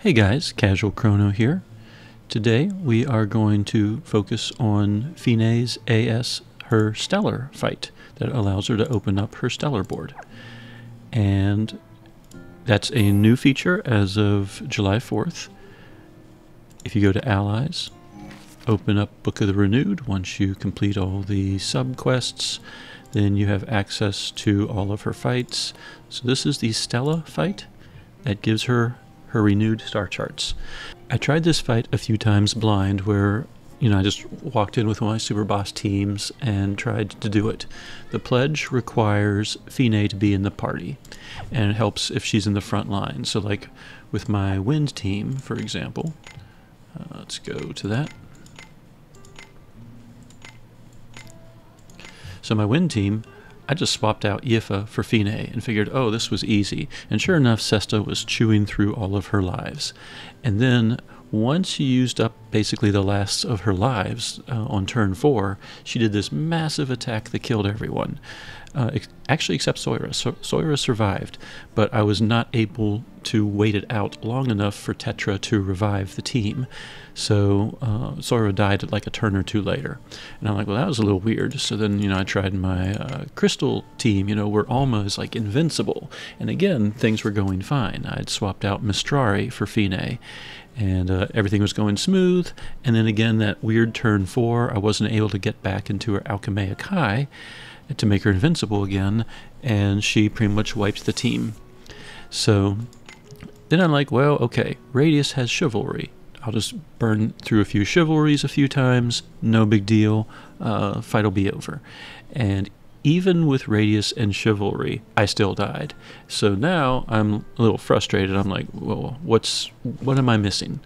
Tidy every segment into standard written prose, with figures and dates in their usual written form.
Hey guys, Casual Crono here. Today we are going to focus on Feinne's AS, her stellar fight that allows her to open up her stellar board. And that's a new feature as of July 4th. If you go to Allies, open up Book of the Renewed. Once you complete all the sub-quests, then you have access to all of her fights. So this is the Stella fight that gives her renewed star charts. I tried this fight a few times blind where, I just walked in with one of my super boss teams and tried to do it. The pledge requires Feinne to be in the party, and it helps if she's in the front line. So like with my wind team, for example, let's go to that. So my wind team, I just swapped out Yifa for Feinne and figured, oh, this was easy. And sure enough, Sesta was chewing through all of her lives. And then once she used up basically the last of her lives on turn 4, she did this massive attack that killed everyone. Actually, except Soira. Soira survived, but I was not able to wait it out long enough for Tetra to revive the team. So Soira died like a turn or two later. And I'm like, well, that was a little weird. So then, I tried my Crystal team, where Alma is like invincible. And again, things were going fine. I'd swapped out Mistrari for Feinne, and everything was going smooth. And then again, that weird turn 4, I wasn't able to get back into her Alchemaic High to make her invincible again, and she pretty much wiped the team. So then I'm like, well, okay, Radius has chivalry. I'll just burn through a few chivalries a few times, no big deal, fight will be over. And even with Radius and chivalry, I still died. So now I'm a little frustrated. I'm like, well, what am I missing?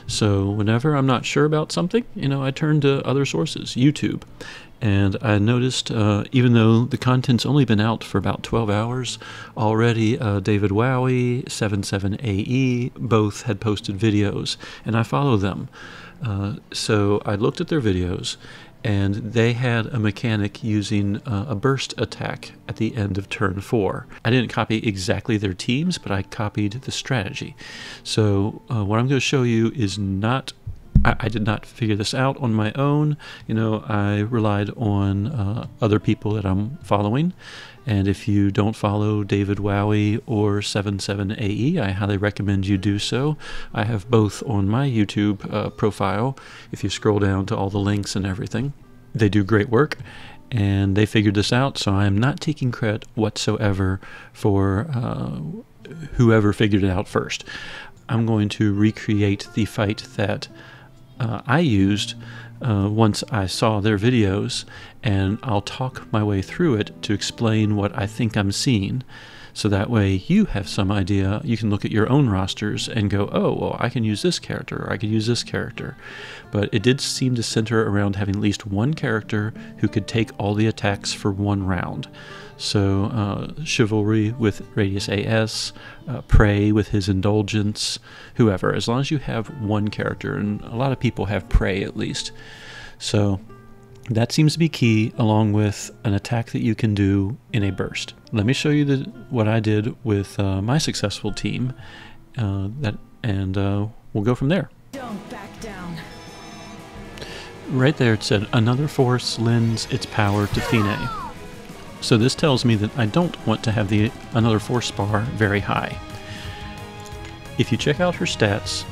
So whenever I'm not sure about something, I turn to other sources, YouTube. And I noticed, even though the content's only been out for about 12 hours, already David Wowee, 77AE, both had posted videos, and I follow them. So I looked at their videos, and they had a mechanic using a burst attack at the end of turn 4. I didn't copy exactly their teams, but I copied the strategy. So what I'm going to show you is not... I did not figure this out on my own. I relied on other people that I'm following. And if you don't follow David Wowee or 77AE, I highly recommend you do so. I have both on my YouTube profile, if you scroll down to all the links and everything. They do great work, and they figured this out, so I am not taking credit whatsoever for whoever figured it out first. I'm going to recreate the fight that I used once I saw their videos, and I'll talk my way through it to explain what I think I'm seeing, so that way you have some idea. You can look at your own rosters and go, oh, well, I can use this character, or I could use this character. But it did seem to center around having at least one character who could take all the attacks for one round. So Chivalry with Radius AS, Prey with his Indulgence, whoever, as long as you have one character, and a lot of people have Prey at least. So that seems to be key, along with an attack that you can do in a burst. Let me show you what I did with my successful team, and we'll go from there. Don't back down. Right there it said, another force lends its power to Feinne. So this tells me that I don't want to have the another force bar very high. If you check out her stats,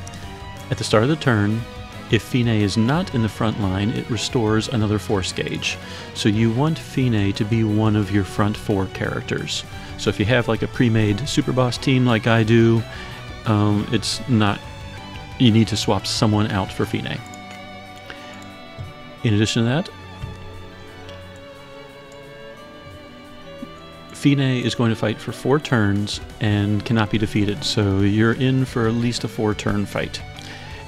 at the start of the turn, if Feinne is not in the front line, it restores another force gauge. So you want Feinne to be one of your front 4 characters. So if you have like a pre-made super boss team like I do, it's not, you need to swap someone out for Feinne. In addition to that, Feinne is going to fight for 4 turns and cannot be defeated, so you're in for at least a 4-turn fight.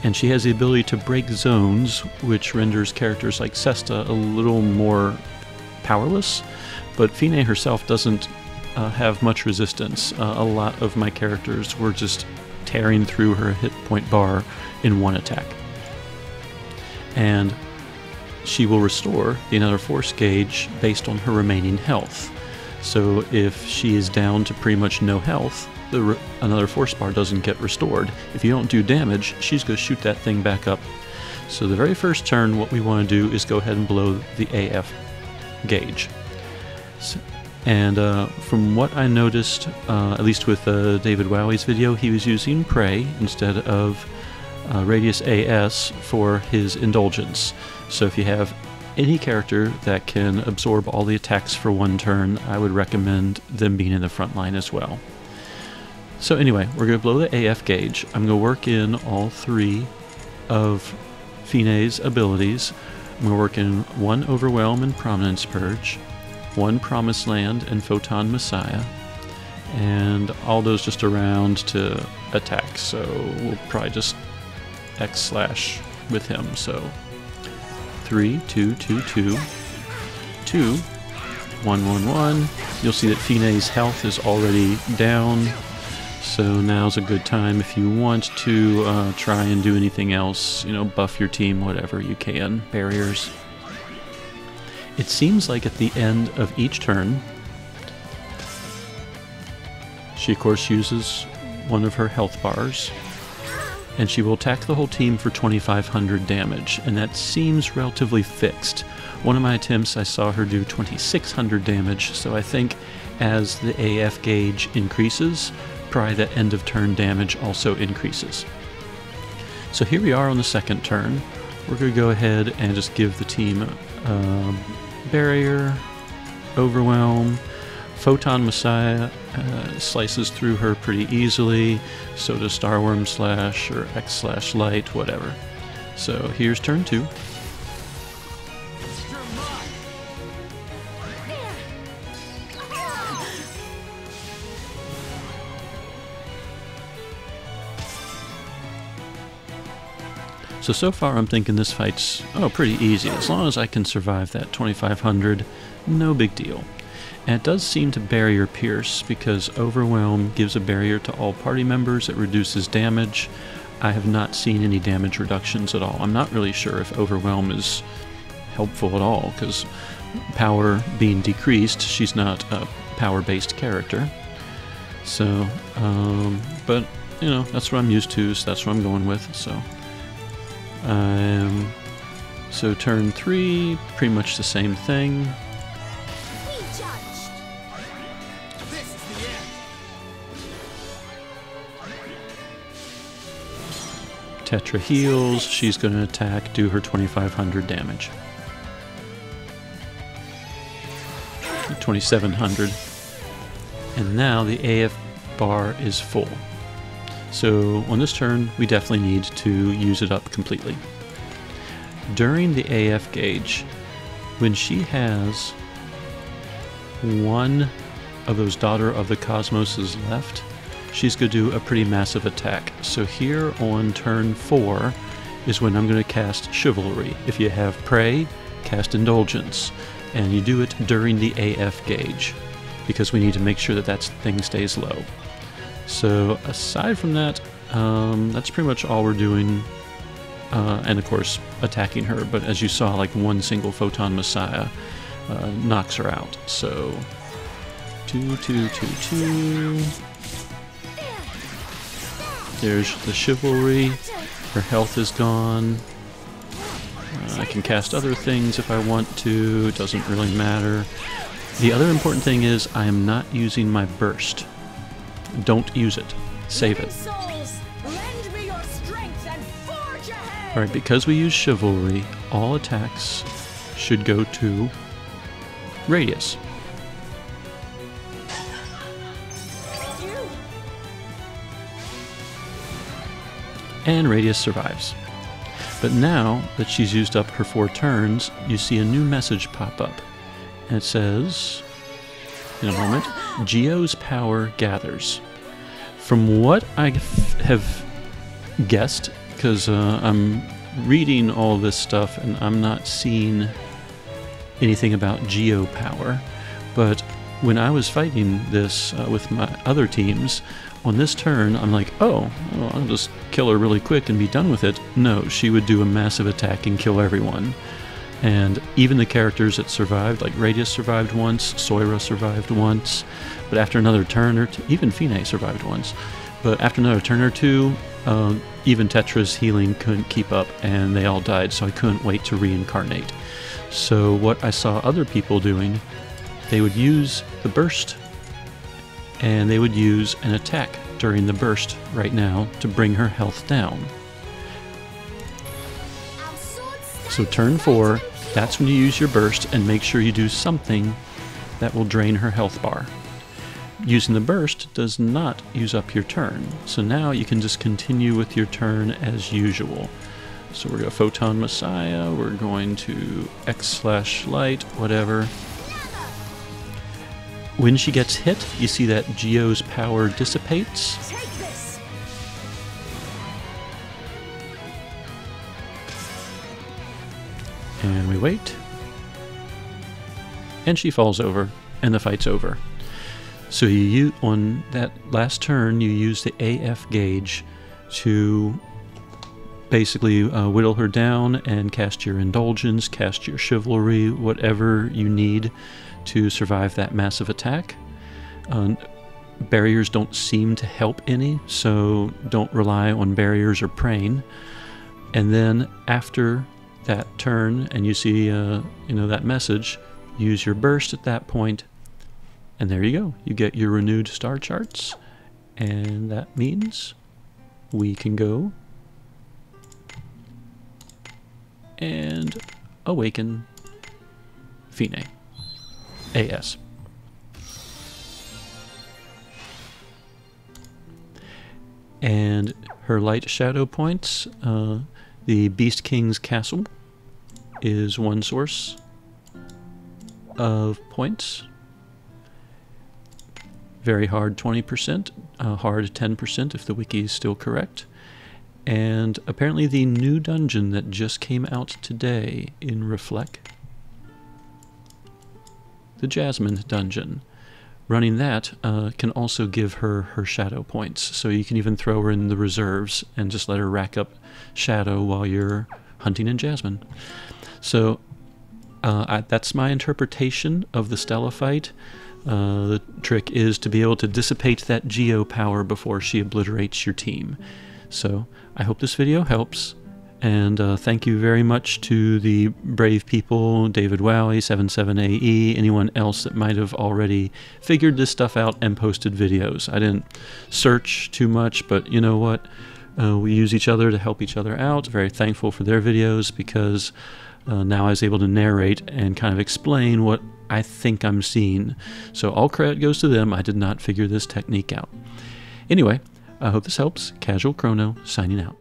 And she has the ability to break zones, which renders characters like Sesta a little more powerless, but Feinne herself doesn't have much resistance. A lot of my characters were just tearing through her hit point bar in one attack. And she will restore the another force gauge based on her remaining health. So if she is down to pretty much no health, another force bar doesn't get restored. If you don't do damage, she's going to shoot that thing back up. So the very first turn, what we want to do is go ahead and blow the AF gauge. And from what I noticed, at least with David Wowee's video, he was using Prey instead of Radius AS for his indulgence. So if you have any character that can absorb all the attacks for one turn, I would recommend them being in the front line as well. So anyway, we're going to blow the AF gauge. I'm going to work in all 3 of Feinne's abilities. I'm going to work in 1 Overwhelm and Prominence Purge, 1 Promised Land and Photon Messiah, and all those just around to attack. So we'll probably just X/ with him. So 3, 2, 2, 2, 2, 1, 1, 1. You'll see that Feinne's health is already down. So now's a good time if you want to try and do anything else, you know, buff your team, whatever you can. Barriers. It seems like at the end of each turn, she of course uses one of her health bars, and she will attack the whole team for 2,500 damage, and that seems relatively fixed. One of my attempts I saw her do 2,600 damage, so I think as the AF gauge increases, probably that end of turn damage also increases. So here we are on the second turn. We're going to go ahead and just give the team Barrier, Overwhelm. Photon Messiah slices through her pretty easily, so does Starworm Slash or X/ Light, whatever. So here's turn 2. So far I'm thinking this fight's pretty easy. As long as I can survive that 2,500, no big deal. And it does seem to barrier pierce, because Overwhelm gives a barrier to all party members. It reduces damage. I have not seen any damage reductions at all. I'm not really sure if Overwhelm is helpful at all, because power being decreased, she's not a power-based character. So, but, you know, that's what I'm used to, so that's what I'm going with, so... So turn 3, pretty much the same thing. Tetra heals, she's going to attack, do her 2,500 damage. 2,700. And now the AF bar is full. So on this turn, we definitely need to use it up completely. During the AF gauge, when she has one of those Daughter of the Cosmoses left, she's going to do a pretty massive attack. So here on turn 4 is when I'm going to cast Chivalry. If you have Prey, cast Indulgence, and you do it during the AF gauge, because we need to make sure that that thing stays low. So aside from that, that's pretty much all we're doing, and of course attacking her, but as you saw, like one single Photon Messiah knocks her out. So 2, 2, 2, 2. There's the Chivalry. Her health is gone. I can cast other things if I want to, it doesn't really matter. The other important thing is I am not using my burst. Don't use it. Save it. Alright, because we use Chivalry, all attacks should go to Radius. And Radius survives. But now that she's used up her 4 turns, you see a new message pop up. And it says, in a moment, Geo's power gathers. From what I have guessed, because I'm reading all this stuff and I'm not seeing anything about Geo power, but when I was fighting this with my other teams, on this turn I'm like, oh, well, I'll just kill her really quick and be done with it. No, she would do a massive attack and kill everyone. And even the characters that survived, like Radius survived once, Soira survived once, but after another turn or two, even Feinne survived once, but after another turn or two, even Tetra's healing couldn't keep up and they all died, so I couldn't wait to reincarnate. So what I saw other people doing, they would use the burst and they would use an attack during the burst right now to bring her health down. So turn 4, that's when you use your burst, and make sure you do something that will drain her health bar. Using the burst does not use up your turn, so now you can just continue with your turn as usual. So we're going to Photon Messiah, we're going to X/Light, whatever. When she gets hit, you see that Geo's power dissipates. And we wait. And she falls over, and the fight's over. So you on that last turn, you use the AF gauge to basically whittle her down and cast your indulgence, cast your chivalry, whatever you need to survive that massive attack. Barriers don't seem to help any, so don't rely on barriers or praying. And then after that turn, and you see that message, use your burst at that point, and there you go. You get your renewed star charts, and that means we can go and awaken Feinne. AS. And her light shadow points, the Beast King's Castle is one source of points. Very hard 20%, hard 10% if the wiki is still correct. And apparently the new dungeon that just came out today in Reflect, the Jasmine dungeon, running that can also give her shadow points. So you can even throw her in the reserves and just let her rack up shadow while you're hunting in Jasmine. So that's my interpretation of the Stella fight. The trick is to be able to dissipate that Geo power before she obliterates your team. So I hope this video helps, and thank you very much to the brave people, David Wowee, 7/7AE, anyone else that might have already figured this stuff out and posted videos. I didn't search too much, but you know what? We use each other to help each other out. Very thankful for their videos, because now I was able to narrate and kind of explain what I think I'm seeing. So all credit goes to them. I did not figure this technique out. Anyway, I hope this helps. Casual Crono, signing out.